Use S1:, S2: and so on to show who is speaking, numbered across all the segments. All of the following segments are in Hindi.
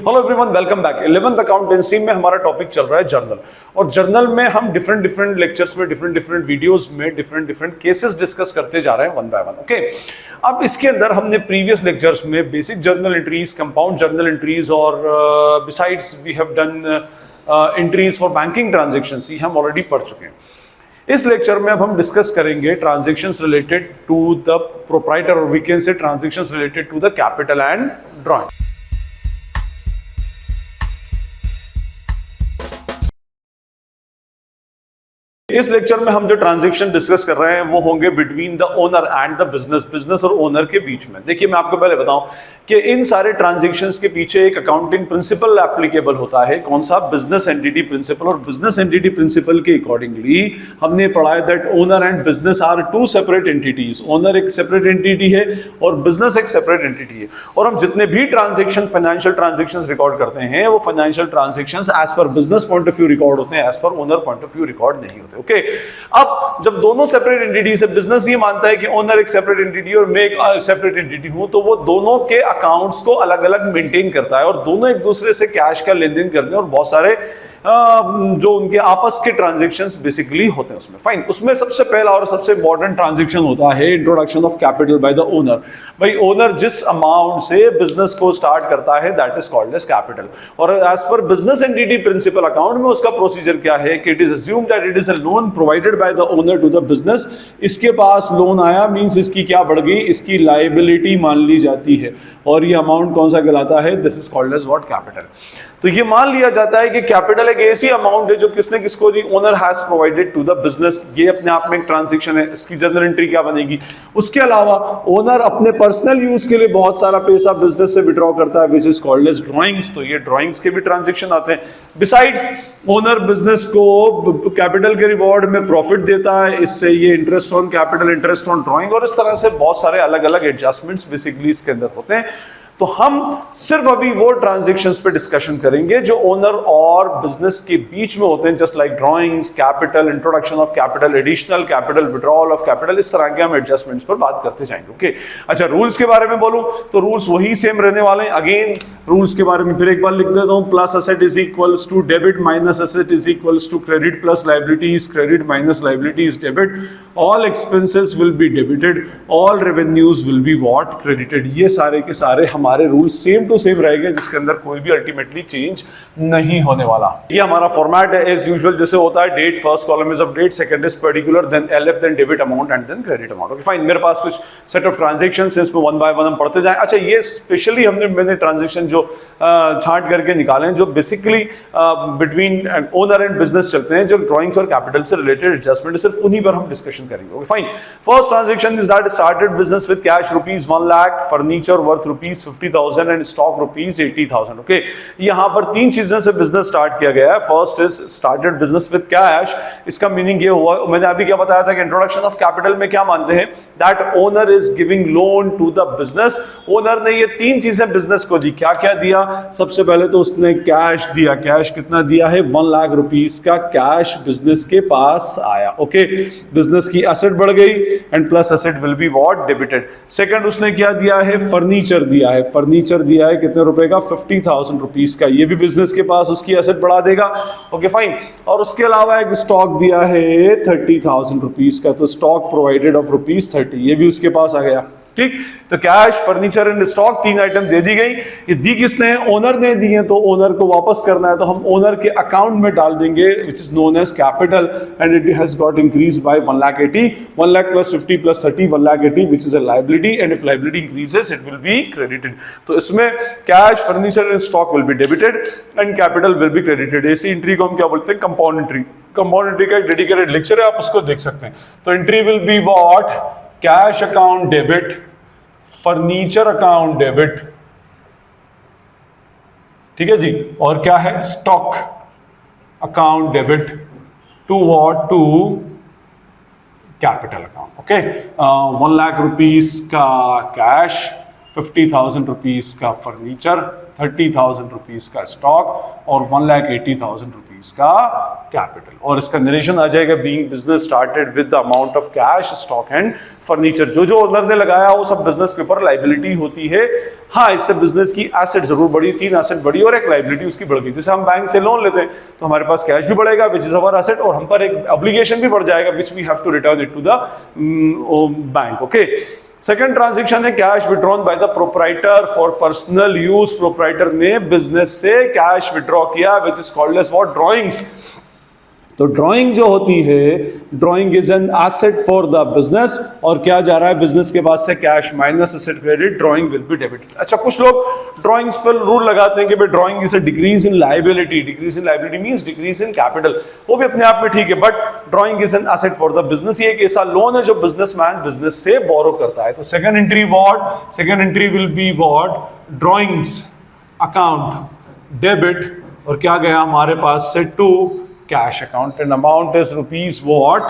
S1: Hello everyone, welcome back. 11th accountancy में हमारा टॉपिक चल रहा है जर्नल, और जर्नल में हम डिफरेंट लेक्चर्स में डिफरेंट वीडियोस में डिफरेंट केसेस डिस्कस करते जा रहे हैं वन बाय वन। ओके, अब इसके अंदर हमने प्रीवियस लेक्चर्स में basic journal entries, compound journal entries और besides we have done entries for banking transactions, ये हम ऑलरेडी पढ़ चुके हैं। इस लेक्चर में अब हम डिस्कस करेंगे transactions related to the proprietor, और we can say transactions related to the capital and drawing. इस लेक्चर में हम जो ट्रांजैक्शन डिस्कस कर रहे हैं वो होंगे between the owner and the business और ओनर के बीच में। देखिए, मैं आपको पहले बताऊं कि इन सारे ट्रांजैक्शंस के पीछे एक अकाउंटिंग प्रिंसिपल एप्लीकेबल होता है। कौन सा? Business entity principle. और बिजनेस एंटिटी प्रिंसिपल के अकॉर्डिंगली हमने पढ़ा है that owner and business are two separate entities. Owner एक सेपरेट एंटिटी है और बिजनेस एक सेपरेट एंटिटी है। और हम जितने भी ट्रांजेक्शन, फाइनेंशियल ट्रांजेक्शंस रिकॉर्ड करते हैं, वो फाइनेंशियल ट्रांजेक्शंस एज पर business point of view record होते हैं, as per owner point of view record नहीं होते। ओके, अब जब दोनों सेपरेट एंटिटीज है, बिजनेस ये मानता है कि ओनर एक सेपरेट एंटिटी और मैं एक सेपरेट एंटिटी हूं, तो वो दोनों के अकाउंट्स को अलग अलग मेंटेन करता है और दोनों एक दूसरे से कैश का लेन देन करते हैं, और बहुत सारे जो उनके आपस के ट्रांजैक्शंस बेसिकली होते हैं उसमें। फाइन, उसमें सबसे पहला और सबसे इंपॉर्टेंट ट्रांजैक्शन होता है introduction of capital by the owner. भाई, ओनर जिस अमाउंट से बिजनेस को स्टार्ट करता है that is called as capital. और एज पर बिजनेस एंटिटी प्रिंसिपल अकाउंट में उसका प्रोसीजर क्या है कि it is assumed that it is a loan provided by the owner to the business. इसके पास लोन आया मींस इसकी क्या बढ़ गई? इसकी लायबिलिटी मान ली जाती है, और ये अमाउंट कौन सा कहलाता है? This is called as what? Capital. तो ये मान लिया जाता है कि कैपिटल एक ऐसी अमाउंट है जो किसने किसको दी? Owner has provided to the business. ये अपने आप में एक ट्रांजैक्शन है, इसकी जर्नल एंट्री क्या बनेगी? उसके अलावा ओनर अपने पर्सनल यूज के लिए बहुत सारा पैसा बिजनेस से विड्रॉ करता है, which is called as drawings. तो ये ड्राइंग्स के भी ट्रांजैक्शन आते हैं। बिसाइड्स, ओनर बिजनेस को कैपिटल के रिवॉर्ड में प्रॉफिट देता है, इससे ये interest on capital, interest on drawing, और इस तरह से बहुत सारे अलग अलग एडजस्टमेंट्स बेसिकली इसके अंदर होते हैं। तो हम सिर्फ अभी वो ट्रांजैक्शंस पे डिस्कशन करेंगे जो ओनर और बिजनेस के बीच में होते हैं, just like drawings, capital, introduction of capital, additional capital, withdrawal of capital, इस तरह के हम एडजस्टमेंट्स पर बात करते जाएंगे। ओके, अच्छा, रूल्स के बारे में बोलूं तो रूल्स वही सेम रहने वाले हैं। अगेन रूल्स के बारे में फिर एक बार लिख देता हूं। Plus asset is equals to debit, minus asset is equals to credit, plus liabilities credit, minus liabilities debit. All expenses will be debited, all revenues will be what? Credited. ये सारे के सारे हमारे रूल सेम टू सेम रहेंगे, जिसके अंदर कोई भी अल्टीमेटली चेंज नहीं होने वाला। ये हमारा फॉर्मेट है एज यूजुअल, जैसे होता है date, first column is of date, second is particular, then LF, then debit amount and then credit amount. Okay, fine. मेरे पास कुछ सेट ऑफ ट्रांजैक्शंस हैं, इसमें वन बाय वन हम पढ़ते जाएं। अच्छा, ये स्पेशली मैंने ट्रांजैक्शन जो छांट करके निकाले हैं, जो basically between owner and business चलते हैं, जो ड्राइंग्स और कैपिटल से रिलेटेड एडजस्टमेंट, सिर्फ उन्हीं पर हम डिस्कशन करेंगे। Okay, fine. First transaction is that started business with cash rupees 1 lakh, furniture worth rupees 50,000 and stock rupees 80,000। Okay, यहां पर तीन चीजों से बिजनेस स्टार्ट किया गया है। First is started business with cash. इसका मीनिंग ये हुआ, मैंने अभी क्या बताया था कि इंट्रोडक्शन ऑफ कैपिटल में क्या मानते हैं? That owner is giving loan to the business. Owner ने ये तीन चीजें बिजनेस को दी। क्या क्या दिया? सबसे पहले तो उसने कैश दिया। कैश कितना दिया है? 1 लाख रुपीज का कैश बिजनेस के पास आया। ओके, बिजनेस की एसेट बढ़ गई and plus asset will be what? Debited. Second उसने क्या दिया है? फर्नीचर दिया है। फर्नीचर दिया है कितने रुपए का? 50,000 रुपीज का। ये भी बिजनेस के पास उसकी एसेट बढ़ा देगा। Okay, fine. और उसके अलावा एक स्टॉक दिया है 30,000 रुपीज का, तो स्टॉक प्रोवाइडेड ऑफ रुपीज 30, ये भी उसके पास आ गया। ठीक, तो कैश, फर्नीचर एंड स्टॉक, तीन आइटम दे दी गई। ये दी किसने? ओनर ने दी है, तो ओनर को वापस करना है, तो हम ओनर के अकाउंट में डाल देंगे, which is known as capital, and it has got increase by 1,80,000। 1 lakh plus 50 plus 30, 1,80,000, which is a liability, and if liability increases it will be credited. तो इसमें cash, furniture and stock will be debited and capital will be credited. ऐसी एंट्री को हम क्या बोलते हैं? Compound entry. कंपाउंड एंट्री का एक डेडिकेटेड लेक्चर है, आप उसको देख सकते हैं। तो entry will be what? Cash account debit, furniture account debit, ठीक है जी, और क्या है? Stock account debit to what? To capital account. Okay, 1 lakh rupees का कैश, 50,000 रुपीज का फर्नीचर, 30,000 रुपीज का स्टॉक और 1,80,000 रुपीज का कैपिटल। और इसका नरेशन आ जाएगा being business started with the amount of cash, stock and furniture. जो जो ओनर ने लगाया वो सब बिजनेस के ऊपर लाइबिलिटी होती है, हाँ, इससे बिजनेस की एसेट जरूर बढ़ी, 3 एसेट बढ़ी और एक लाइबिलिटी उसकी बढ़ गई। जैसे हम बैंक से लोन लेते हैं तो हमारे पास कैश भी बढ़ेगा विच इज अवर एसेट, और हम पर एक ऑब्लिगेशन भी बढ़ जाएगा which we have to return it to the bank. Okay, second transaction है cash withdrawn by the proprietor for personal use. Proprietor ने बिजनेस से कैश विड्रॉ किया which is called as what, drawings. तो ड्राइंग जो होती है, drawing is an asset for the business, और क्या जा रहा है बिजनेस के पास से, cash minus asset credit, drawing will be debited. अच्छा, कुछ लोग ड्राइंग्स पर रूल लगाते हैं कि भाई drawing is a decrease in liability. Decrease in liability means decrease in capital, वो भी अपने आप में ठीक है, but drawing is an asset for the business. ये एक ऐसा लोन है जो बिजनेसमैन बिजनेस से बोरो करता है। तो second entry what, second entry will be what, drawings account debit, और क्या गया हमारे पास से to cash account, and amount is rupees what,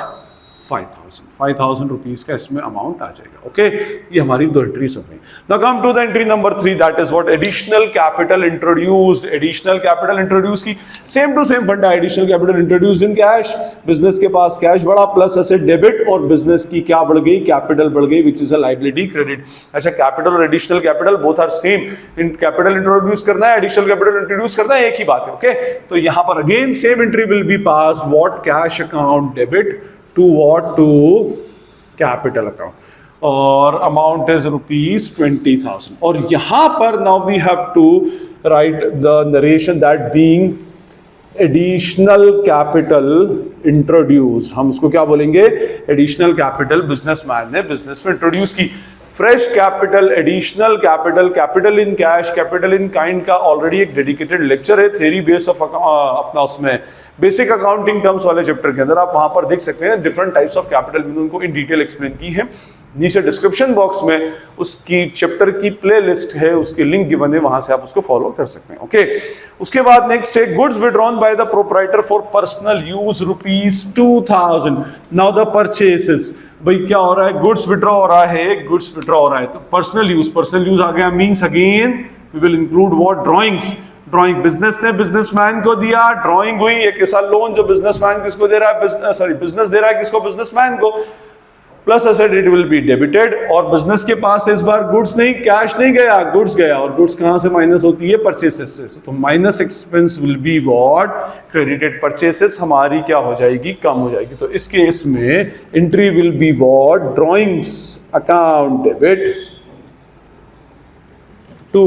S1: 5,000 rupees का इसमें अमाउंट आ जाएगा। ओके, ये हमारी दो एंट्रीज हो गई। Now come to the entry number 3, that is what, additional capital introduced. Additional capital introduce की same to same funda, additional capital introduced in cash, business के पास कैश बढ़ा प्लस एसेट डेबिट, और बिजनेस की क्या बढ़ गई, कैपिटल बढ़ गई which is a liability credit. अच्छा, कैपिटल और additional capital both are same, in capital introduce करना है, एडिशनल कैपिटल इंट्रोड्यूस करना है, एक ही बात है। ओके, तो यहां पर again same entry will B pass, what, cash account debit to what, to capital account, और amount is rupees 20,000। और यहां पर now we have to write the narration that being additional capital introduced, हम उसको क्या बोलेंगे, additional capital businessman ने business में introduce की। Fresh capital, additional capital, capital in cash, capital in kind का ऑलरेडी एक डेडिकेटेड लेक्चर है थ्योरी बेस ऑफ अपना, उसमें बेसिक अकाउंटिंग टर्म्स वाले चैप्टर के अंदर आप वहां पर देख सकते हैं डिफरेंट टाइप्स ऑफ कैपिटल, मैंने उनको इन डिटेल एक्सप्लेन की है। नीचे डिस्क्रिप्शन बॉक्स में उसकी चैप्टर की प्लेलिस्ट है, उसकी लिंक गिवन है, वहां से आप उसको फॉलो कर सकते हैं। ओके, उसके बाद नेक्स्ट है goods withdrawn by the proprietor for personal use rupees 2,000। Now the purchases, भाई क्या हो रहा है, गुड्स विड्रॉ हो रहा है, गुड्स विड्रॉ हो रहा है, तो पर्सनल यूज आ गया, means again we will include what, drawings. Drawing business ने बिजनेसमैन को दिया, ड्राइंग हुई, एक ऐसा लोन जो बिजनेसमैन किसको दे रहा है, बिजनेस दे रहा है किसको, बिजनेसमैन को, plus asset it will be debited, और बिजनेस के पास इस बार गुड्स नहीं, कैश नहीं गया, गुड्स गया, और गुड्स कहां से माइनस होती है, परचेसेस से, तो minus expense will be what, credited. Purchases हमारी क्या हो जाएगी, कम हो जाएगी। तो इस केस में entry will be what, drawings account debit to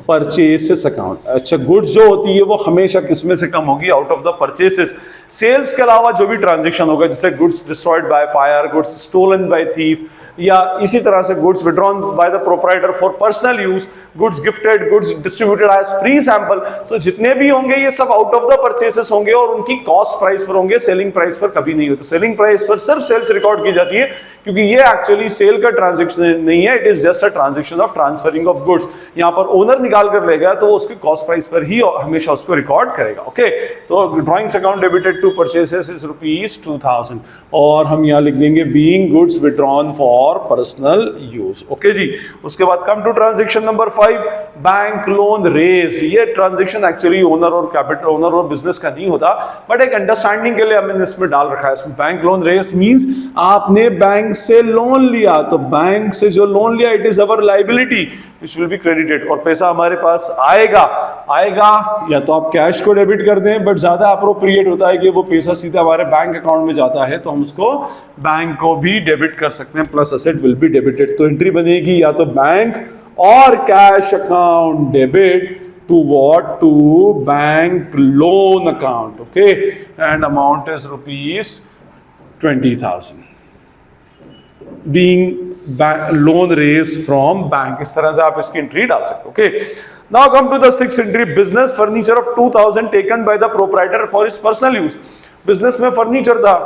S1: purchases account. अच्छा, गुड्स जो होती है वो हमेशा किसमें से कम होगी, out of the purchases. Sales के अलावा जो भी ट्रांजैक्शन होगा, जैसे goods destroyed by fire, goods stolen by thief, या इसी तरह से goods withdrawn by the proprietor for personal use, goods gifted, goods distributed as free sample, तो जितने भी होंगे ये सब आउट ऑफ द परचेसेस होंगे, और उनकी कॉस्ट प्राइस पर होंगे, सेलिंग प्राइस पर कभी नहीं होता। सेलिंग प्राइस पर सिर्फ सेल्स रिकॉर्ड की जाती है, क्योंकि ये एक्चुअली सेल का ट्रांजैक्शन नहीं है, it is just a transaction of transferring of goods. यहाँ पर ओनर निकाल कर लेगा तो उसकी कॉस्ट प्राइस पर ही हमेशा उसको रिकॉर्ड करेगा। ओके, तो drawings account debited to purchases is rupees 2,000, और हम यहाँ लिख देंगे being goods withdrawn for personal use. Okay जी, उसके बाद come to transaction number 5, bank loan raised. ये ट्रांजैक्शन एक्चुअली ओनर और कैपिटल, ओनर और बिजनेस का नहीं होता, बट एक अंडरस्टैंडिंग के लिए हमने इसमें डाल रखा है। इसमें बैंक लोन रेज्ड मींस आपने बैंक से लोन लिया, तो बैंक से जो लोन लिया it is our liability which will be credited, और पैसा हमारे पास आएगा या तो आप कैश को डेबिट कर दें, बट ज्यादा अप्रोप्रिएट होता है कि वो पैसा सीधा हमारे बैंक अकाउंट में जाता है, तो हम उसको बैंक को भी डेबिट कर सकते हैं, plus asset will be debited. तो एंट्री बनेगी या तो बैंक और cash account debit to what, to bank loan account, okay, and amount is rupees 20,000 being loan raised from bank। इस तरह से आप इसकी एंट्री डाल सकते हो। okay, now come to the 6th entry, business furniture of 2,000 taken by the proprietor for his personal use। Business में फर्नीचर था,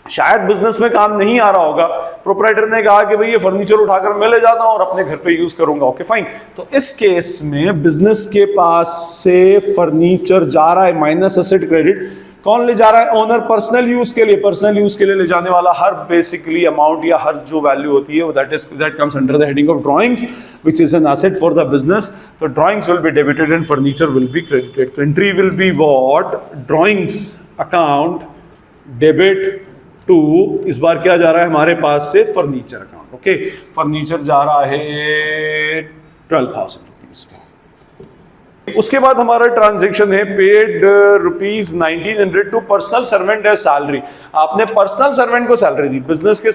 S1: शायद बिजनेस में काम नहीं आ रहा होगा, प्रोप्राइटर ने कहा कि भाई ये फर्नीचर उठाकर मैं ले जाता हूं और अपने घर पे यूज करूंगा। ओके फाइन, तो इस केस में बिजनेस के पास से फर्नीचर जा रहा है, माइनस एसेट क्रेडिट। कौन ले जा रहा है, ओनर। पर्सनल यूज के लिए, पर्सनल यूज के लिए ले जाने वाला हर बेसिकली अमाउंट या हर जो वैल्यू होती है that comes under the heading of drawings which is an asset for the business. तो drawings will be debited and furniture will be credited. तो entry will be what, drawings account debit to, इस बार क्या जा रहा है हमारे पास से, फर्नीचर अकाउंट। ओके, फर्नीचर जा रहा है 12,000 रुपीज का। उसके बाद हमारा ट्रांजेक्शन है paid rupees 1900 to personal servant है सैलरी। आपने पर्सनल सर्वेंट को सैलरी दी, बिजनेस के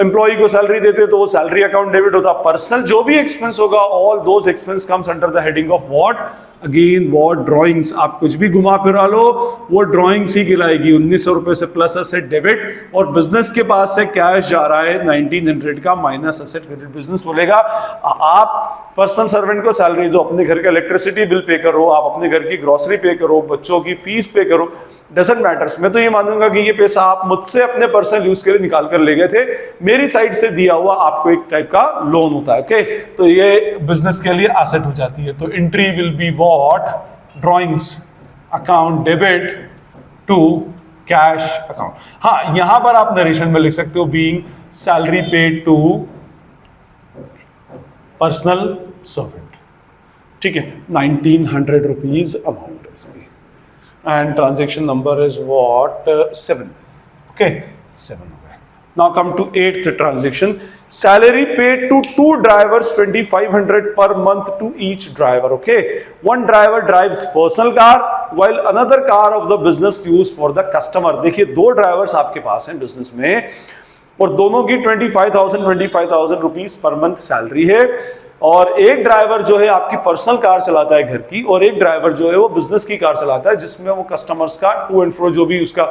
S1: एम्प्लॉय को सैलरी देते तो वो सैलरी अकाउंट डेबिट होता। पर्सनल जो भी एक्सपेंस होगा all those expense comes under the heading of what, again what, drawings. आप कुछ भी घुमा फिरा लो वो ड्राइंग्स ही गिलाएगी। 1900 रुपए से प्लस असेट डेबिट, और बिजनेस के पास से कैश जा रहा है 1900 का माइनस असेट क्रेडिट। बिजनेस बोलेगा आप पर्सनल सर्वेंट को सैलरी दो, अपने घर का इलेक्ट्रिसिटी बिल पे करो, आप अपने घर की ग्रोसरी पे करो, बच्चों की फीस पे करो, डजंट मैटर्स। मैं तो ये मानूंगा कि ये पैसा आप मुझसे अपने पर्सनल यूज के लिए निकाल कर ले गए थे, मेरी साइड से दिया हुआ आपको एक टाइप का लोन होता है। ओके, तो ये बिजनेस के लिए एसेट हो जाती है। तो entry will be what, drawings account debit to cash account. हाँ, यहां पर आप नरेशन में लिख सकते हो being salary paid to personal servant. ठीक है, 1900 रुपीज अमाउंट है इसकी, and transaction number is what 7. Okay, 7 हो गए। Now come to 8th transaction, salary paid to 2 drivers 2500 per month to each driver. Okay, one driver drives personal car while another car of the business used for the customer। देखिए दो ड्राइवर्स आपके पास हैं बिजनेस में और दोनों की 25,000 रुपीज पर मंथ सैलरी है, और एक ड्राइवर जो है आपकी पर्सनल कार चलाता है घर की, और एक ड्राइवर जो है वो बिजनेस की कार चलाता है जिसमें वो कस्टमर्स का टू एंड फ्रो जो भी उसका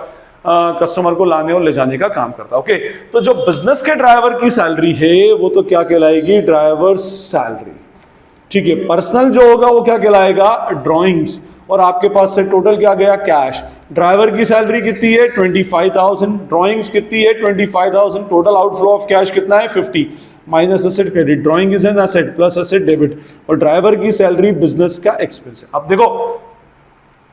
S1: कस्टमर को लाने और ले जाने का काम करता है। ओके, तो जो बिजनेस के ड्राइवर की सैलरी है वो तो क्या कहलाएगी, ड्राइवर सैलरी। ठीक है, पर्सनल जो होगा वो क्या कहलाएगा, ड्राइंग्स। और आपके पास से टोटल क्या गया, कैश। ड्राइवर की सैलरी कितनी है 25,000, ड्राइंग्स कितनी है 25,000, टोटल आउटफ्लो ऑफ कैश कितना है 50 minus asset credit. Drawing is an asset plus asset debit, और ड्राइवर की सैलरी बिजनेस का एक्सपेंस है। अब देखो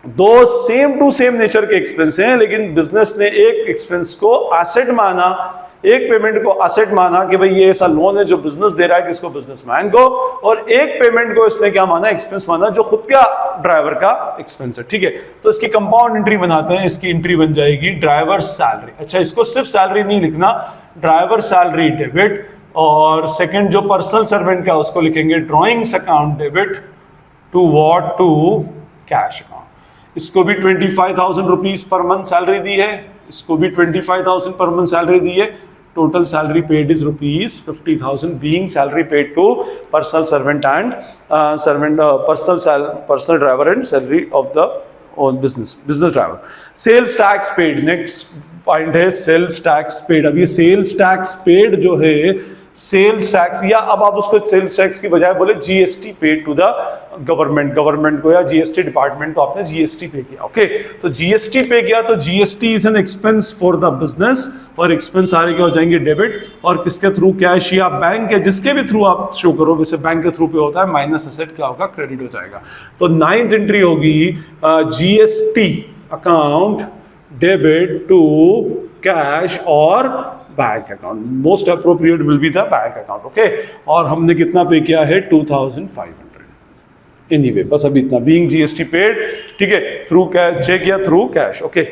S1: दो सेम टू सेम नेचर के एक्सपेंस हैं, लेकिन बिजनेस ने एक एक्सपेंस को एसेट माना, एक पेमेंट को एसेट माना कि भाई ये ऐसा लोन है जो बिजनेस दे रहा है किसको, बिजनेसमैन को, और एक पेमेंट को इसने क्या माना, एक्सपेंस माना जो खुद का ड्राइवर का एक्सपेंस है। ठीक है, तो इसकी कंपाउंड एंट्री बनाते हैं। इसकी एंट्री बन जाएगी ड्राइवर सैलरी। अच्छा, इसको सिर्फ सैलरी नहीं लिखना, ड्राइवर सैलरी डेबिट, और सेकंड जो पर्सनल सर्वेंट का उसको लिखेंगे drawings account debit to what, to cash account. इसको भी 25,000 रुपीज पर मंथ सैलरी दी है, इसको भी 25,000 पर मंथ सैलरी दी है। Total salary paid is rupees 50,000 being salary paid to personal servant and personal driver and salary of the business driver. Sales tax paid, next point है सेल्स टैक्स पेड। अब ये सेल्स टैक्स पेड जो है, सेल्स टैक्स, या अब आप उसको सेल्स टैक्स की बजाय बोले GST paid to the government को या जीएसटी डिपार्टमेंट को आपने जीएसटी पे किया। ओके, तो जीएसटी पे किया तो GST is an expense for the business, और एक्सपेंस सारे क्या हो जाएंगे, डेबिट, और किसके थ्रू, कैश या बैंक के जिसके भी थ्रू आप शो करो, वैसे बैंक के थ्रू पे होता है, माइनस एसेट क्या होगा, क्रेडिट हो जाएगा। तो 9th एंट्री होगी GST account debit to cash और bank account. Most appropriate will be the bank account. Okay, और हमने कितना पे किया है 2,500 एनीवे, बस अभी इतना, बीइंग जीएसटी पेड। ठीक है, थ्रू कैश चेक या through cash. Okay,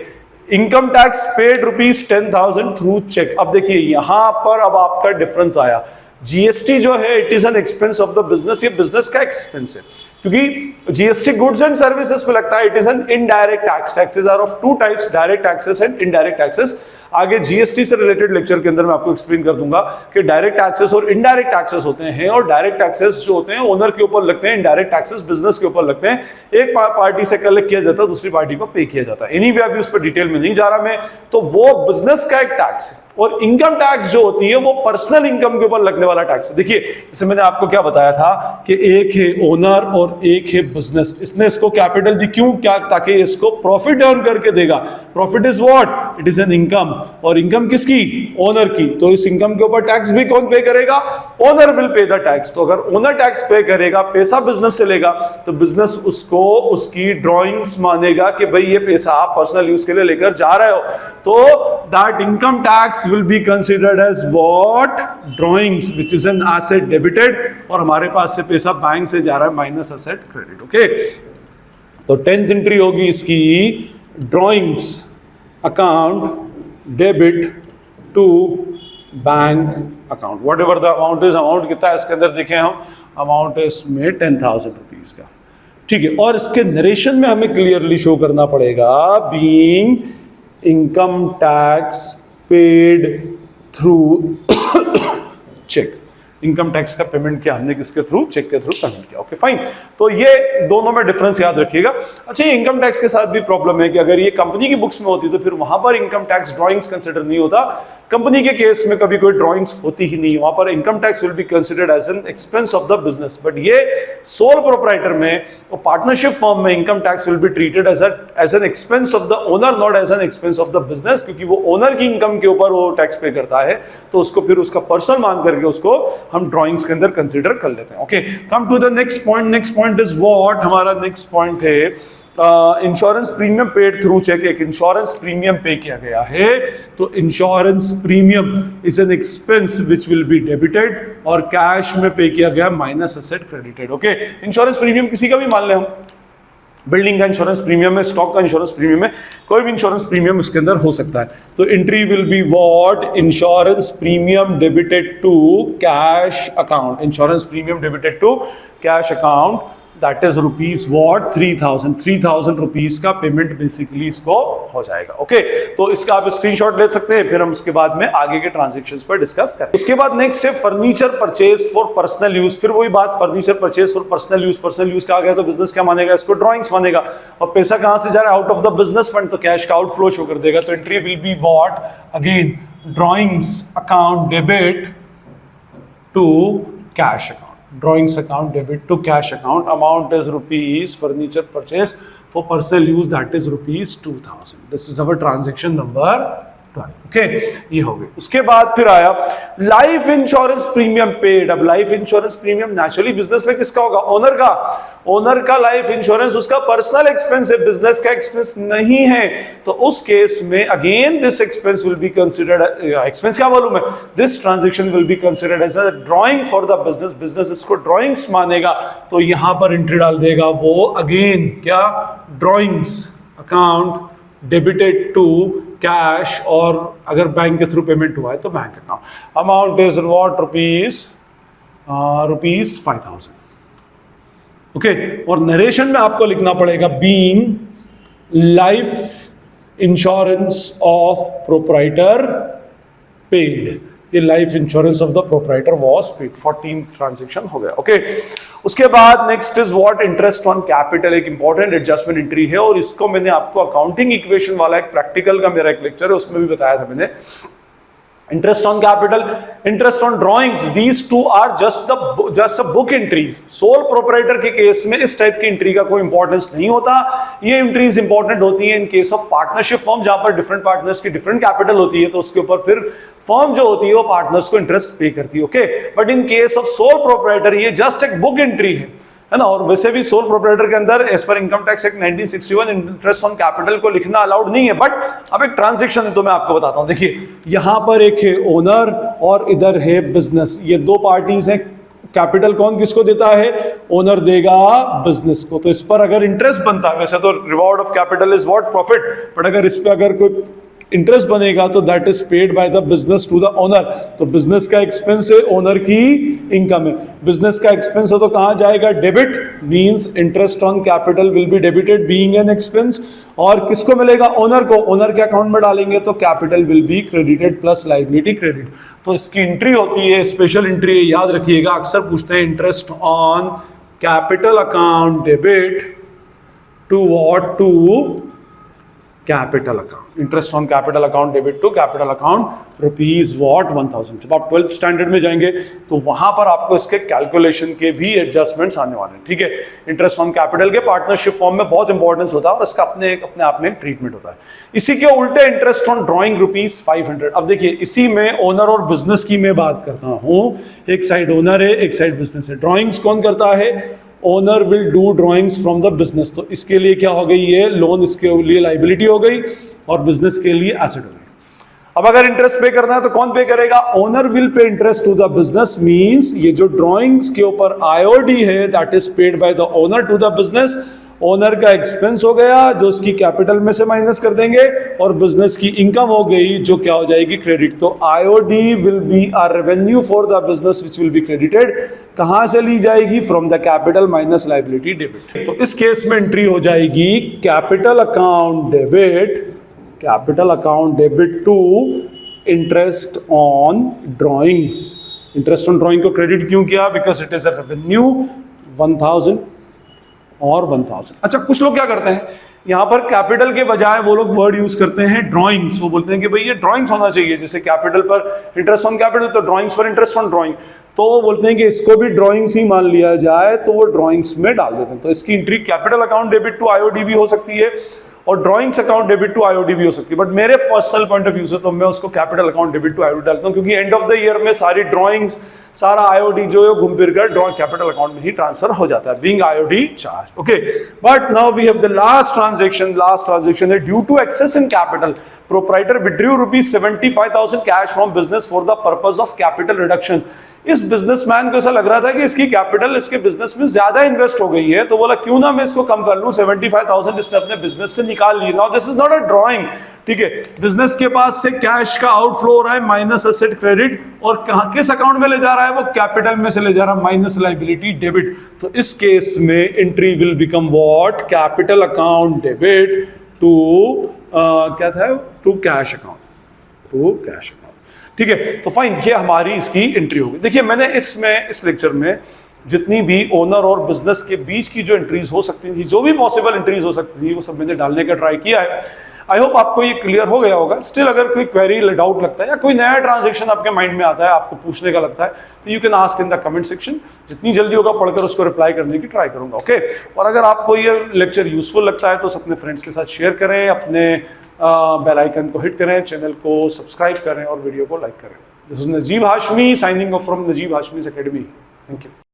S1: income tax paid rupees 10,000 through cheque. अब देखिए यहां पर अब आपका डिफरेंस आया, जीएसटी जो है it is an expense of the business, ये बिजनेस का एक्सपेंस है, क्योंकि जीएसटी गुड्स एंड सर्विसेज पे लगता है। It is an indirect tax, taxes are of two types, direct taxes and indirect taxes. आगे जीएसटी से रिलेटेड लेक्चर के अंदर मैं आपको एक्सप्लेन कर दूंगा कि डायरेक्ट टैक्सेस और इनडायरेक्ट टैक्सेस होते हैं, और डायरेक्ट टैक्सेस जो होते हैं ओनर के ऊपर लगते हैं, इनडायरेक्ट टैक्सेस बिजनेस के ऊपर लगते हैं। एक पार्टी से कलेक्ट किया जाता है, दूसरी पार्टी को पे किया जाता है। एनीवे अभी उस पर डिटेल में नहीं जा रहा मैं, तो वो बिजनेस का एक टैक्स है। और इनकम टैक्स जो होती है वो पर्सनल इनकम के ऊपर लगने वाला टैक्स है। देखिए जैसे मैंने आपको क्या बताया था कि एक है ओनर और एक है बिजनेस, इसने इसको कैपिटल दी क्यों, क्या, ताकि इसको प्रॉफिट अर्न करके देगा। Profit is what, it is an income, और इनकम किसकी, ओनर की। तो इस इनकम के ऊपर टैक्स भी कौन पे करेगा, ओनर विल पे द टैक्स। तो अगर ओनर टैक्स पे करेगा, पैसा बिजनेस से लेगा, तो बिजनेस उसको उसकी ड्रॉइंग्स मानेगा कि भाई ये पैसा आप पर्सनल यूज के लिए लेकर जा रहे हो, तो that income tax will be considered as what, drawings, which is an asset debited, और हमारे पास से पैसा बैंक से जा रहा है माइनस एसेट क्रेडिट। ओके, तो 10th एंट्री होगी इसकी drawings account debit to bank account, whatever the amount is. Amount कितना है इसके अंदर देखें हम अमाउंट है इसमें 10,000 रुपीज का, ठीक है। और इसके नरेशन में हमें क्लियरली शो करना पड़ेगा being income tax paid through cheque. Income tax का पेमेंट किया हमने किसके थ्रू? चेक के थ्रू पेमेंट किया। ओके फाइन, तो ये दोनों में डिफरेंस याद रखिएगा। अच्छा, ये इनकम टैक्स के साथ भी प्रॉब्लम है कि अगर ये कंपनी की बुक्स में होती तो फिर वहां पर इनकम टैक्स ड्राइंग्स कंसिडर नहीं होता। कंपनी के केस में कभी कोई ड्राइंग्स होती ही नहीं, वहां पर income tax will be considered as an expense of the business. But ये सोल प्रोप्राइटर में और पार्टनरशिप फर्म में income tax will be treated as an expense of the owner, not as an expense of the business, क्योंकि वो ओनर की इनकम के ऊपर वो टैक्स पे करता है, तो उसको फिर उसका पर्सन मान करके उसको हम ड्राइंग्स के अंदर कंसिडर कर लेते हैं। Okay, come to the next point. Next point is what? हमारा नेक्स्ट पॉइंट है insurance premium paid through cheque. एक इंश्योरेंस प्रीमियम पे किया गया है, तो insurance premium is an expense which will be debited और कैश में पे किया गया minus asset credited. Okay, insurance premium किसी का भी मान ले हम, बिल्डिंग का इंश्योरेंस प्रीमियम है, स्टॉक का इंश्योरेंस प्रीमियम है, कोई भी इंश्योरेंस प्रीमियम उसके अंदर हो सकता है। तो entry will be what? Insurance premium debited to cash account. Insurance premium debited to cash account, that is rupees what? 3,000 rupees का पेमेंट बेसिकली इसको हो जाएगा। ओके, तो इसका आप स्क्रीनशॉट ले सकते हैं, फिर हम उसके बाद में आगे के ट्रांजैक्शंस पर डिस्कस करें। उसके बाद नेक्स्ट है furniture purchase for personal use. फिर वही बात, furniture purchase for personal use. Personal use का आ गया तो बिजनेस क्या मानेगा? इसको ड्राइंग्स मानेगा। और पैसा कहां से जा रहा है? Out of the business fund, तो कैश का आउटफ्लो शो कर देगा। तो entry will be what? Again drawings account debit to cash account. Drawings account debit to cash account. Amount is rupees furniture purchase for personal use, that is rupees 2,000. This is our transaction number 12. Okay, ये हो गई। उसके बाद फिर आया लाइफ इंश्योरेंस प्रीमियम पेड। अब life insurance premium naturally business में किसका होगा? ओनर का। ओनर का लाइफ इंश्योरेंस उसका पर्सनल एक्सपेंस है, बिजनेस का एक्सपेंस नहीं है। तो उस केस में again this expense will be considered, expense क्या मालूम है? This transaction will be considered as a drawing for the business. Business इसको ड्राइंग्स मानेगा, तो यहां पर एंट्री डाल देगा वो अगेन क्या? Drawings account debited to cash, और अगर बैंक के थ्रू पेमेंट हुआ है तो bank account. Amount is what? Rupees 5,000। Okay, और नरेशन में आपको लिखना पड़ेगा being life insurance of proprietor paid. ये life insurance of the proprietor was paid. 14 transaction हो गया। ओके, उसके बाद next is what? Interest on capital. एक इंपॉर्टेंट एडजस्टमेंट एंट्री है, और इसको मैंने आपको अकाउंटिंग इक्वेशन वाला एक प्रैक्टिकल का मेरा एक लेक्चर है उसमें भी बताया था मैंने। Interest on capital, interest on drawings, these two are just a book entries. Sole proprietor के केस में इस टाइप की एंट्री का कोई इंपॉर्टेंस नहीं होता। ये एंट्रीज इंपॉर्टेंट होती है in case of partnership firm, जहां पर डिफरेंट पार्टनर्स की डिफरेंट कैपिटल होती है, तो उसके ऊपर फिर फर्म जो होती है वो पार्टनर्स को इंटरेस्ट पे करती है। Okay, but in case of sole proprietor ये जस्ट एक बुक एंट्री है ना। और वैसे भी सोल प्रोप्राइटर के अंदर as per income tax act 1961 interest on capital को लिखना अलाउड नहीं है। बट अब एक ट्रांजैक्शन है तो मैं आपको बताता हूं। देखिए, यहां पर एक है ओनर और इधर है बिजनेस, ये दो पार्टीज हैं। कैपिटल कौन किसको देता है? ओनर देगा बिजनेस को। तो इस पर अगर इंटरेस्ट बनता है, वैसे तो reward of capital is what? Profit. But अगर इस पर अगर कोई इंटरेस्ट बनेगा तो that is paid by the business to the owner. तो बिजनेस का एक्सपेंस है, ओनर की इनकम है। बिजनेस का एक्सपेंस है तो कहां जाएगा? Debit, means interest on capital will be debited being an expense. और किसको मिलेगा? ओनर को। ओनर के अकाउंट में डालेंगे तो capital will be credited plus liability credit. तो इसकी एंट्री होती है, स्पेशल एंट्री, याद रखिएगा, अक्सर पूछते हैं interest on capital account debit to what? To capital account. Interest on capital account debit to capital account rupees what? 1,000। जब आप 12th स्टैंडर्ड में जाएंगे तो वहां पर आपको इसके कैलकुलेशन के भी एडजस्टमेंट्स आने वाले हैं। ठीक है, इंटरेस्ट ऑन कैपिटल के पार्टनरशिप फॉर्म में बहुत इंपॉर्टेंस होता है और इसका अपने आप में ट्रीटमेंट होता है। इसी के उल्टे इंटरेस्ट ऑन ड्राइंग रुपीज 500। अब देखिए, इसी में ओनर और बिजनेस की मैं बात करता हूं। एक साइड ओनर है, एक साइड बिजनेस है। ड्राइंग्स कौन करता है? Owner will do drawings from the business. तो इसके लिए क्या हो गई? ये लोन इसके लिए लाइबिलिटी हो गई और बिजनेस के लिए एसेट हो गई। अब अगर इंटरेस्ट पे करना है तो कौन पे करेगा? Owner will pay interest to the business, means ये जो ड्राइंग्स के ऊपर आईओडी है that is paid by the owner to the business. Owner का एक्सपेंस हो गया जो उसकी कैपिटल में से माइनस कर देंगे, और बिजनेस की इनकम हो गई जो क्या हो जाएगी, क्रेडिट। तो IOD will be a revenue for the business which will be credited. कहां से ली जाएगी? From the capital minus liability debit. तो इस केस में एंट्री हो जाएगी capital account debit, capital account debit to interest on drawings. Interest on drawing को क्रेडिट क्यों किया? Because it is a revenue 1000 और 1000। अच्छा, कुछ लोग क्या करते हैं, यहां पर कैपिटल के बजाय वो लोग वर्ड यूज करते हैं ड्राइंग्स। वो बोलते हैं कि भाई ये ड्राइंग्स होना चाहिए, जैसे कैपिटल पर इंटरेस्ट ऑन कैपिटल तो ड्राइंग्स पर इंटरेस्ट ऑन ड्राइंग। तो वो बोलते हैं कि इसको भी ड्राइंग्स ही मान लिया जाए, तो वो ड्राइंग्स में डाल देते हैं। तो इसकी entry capital account debit to IOD भी हो सकती है और drawings account debit to IOD भी हो सकती है, बट मेरे पर्सनल पॉइंट ऑफ व्यू से तो मैं उसको capital account debit to IOD डालता हूं, क्योंकि एंड ऑफ द ईयर में सारी ड्राइंग्स, सारा आईओडी जो है घूम फिर कर ड्रॉइंग कैपिटल अकाउंट में ही ट्रांसफर हो जाता है, being IOD charge. Okay, but now we have the last transaction है due to excess in capital proprietor withdrew ₹75,000 cash from business for the purpose of capital reduction. इस बिजनेसमैन को ऐसा लग रहा था कि इसकी कैपिटल इसके बिजनेस में ज्यादा इन्वेस्ट हो गई है, तो बोला क्यों ना मैं इसको कम कर लूं। 75,000 इसने अपने बिजनेस से निकाल ली। Now this is not a drawing, ठीक है। बिजनेस के पास से कैश का आउटफ्लो हो रहा है माइनस एसेट क्रेडिट, और किस अकाउंट में ले जा रहा है? वो कैपिटल में से ले जा रहा है माइनस लायबिलिटी डेबिट। तो इस केस में entry will become what? Capital account debit to क्या था? To cash account, to cash account, ठीक है। तो फाइन, ये हमारी इसकी एंट्री होगी। देखिए, मैंने इस लेक्चर में जितनी भी ओनर और बिजनेस के बीच की जो एंट्रीज हो सकती थी, जो भी पॉसिबल एंट्रीज हो सकती थी, वो सब मैंने डालने का ट्राई किया है। आई होप आपको ये क्लियर हो गया होगा। स्टिल अगर कोई क्वेरी, डाउट लगता है या कोई नया ट्रांजैक्शन आपके माइंड में आता है, आपको पूछने का लगता है, तो you can ask in the comment section. जितनी जल्दी होगा पढ़कर उसको रिप्लाई करने की ट्राई करूंगा। ओके, और अगर आपको ये लेक्चर यूजफुल लगता है तो अपने फ्रेंड्स के साथ शेयर करें, अपने बेल आइकन को हिट करें, चैनल को सब्सक्राइब करें और वीडियो को लाइक करें। This is Najeeb Hashmi signing off from Najeeb हाशमी's अकेडमी। Thank you.